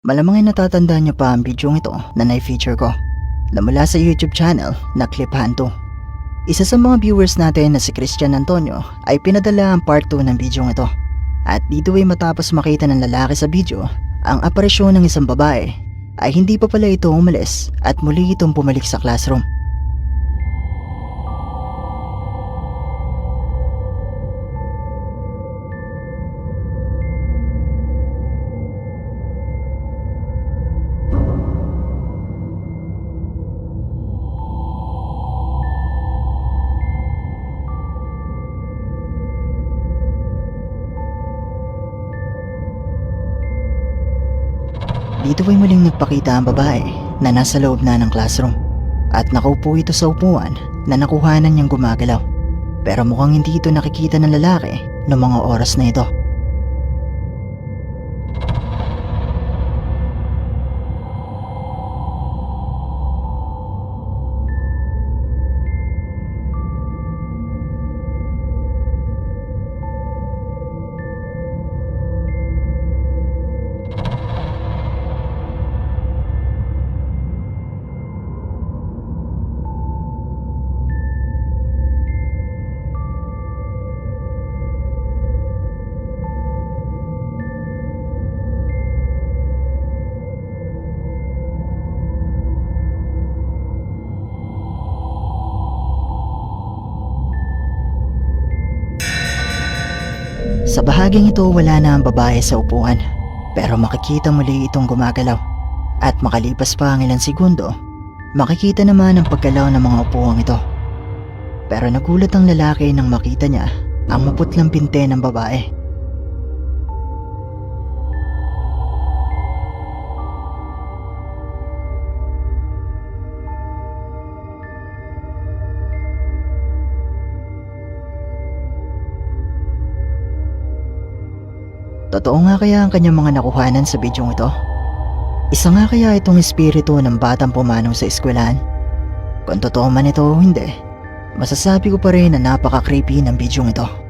Malamang ay natatandaan niyo pa ang bidyong ito na na-feature ko na mula sa YouTube channel na Clip Hanto. Isa sa mga viewers natin na si Christian Antonio ay pinadala ang part 2 ng bidyong ito. At dito ay matapos makita ng lalaki sa video ang aparisyon ng isang babae ay hindi pa pala ito umalis at muli itong pumalik sa classroom. Dito ay muling nagpakita ang babae na nasa loob na ng classroom at nakaupo ito sa upuan na nakuhanan niyang gumagalaw. Pero mukhang hindi ito nakikita ng lalaki noong mga oras na ito. Sa bahaging ito wala na ang babae sa upuan pero makikita muli itong gumagalaw at makalipas pa ang ilang segundo makikita naman ang paggalaw ng mga upuang ito. Pero nagulat ang lalaki nang makita niya ang maputlang binte ng babae. Totoo nga kaya ang kanyang mga nakuhanan sa bidyong ito? Isa nga kaya itong espiritu ng batang pumanong sa eskwelahan? Kung totoo man ito o hindi, masasabi ko pa rin na napaka-creepy ng bidyong ito.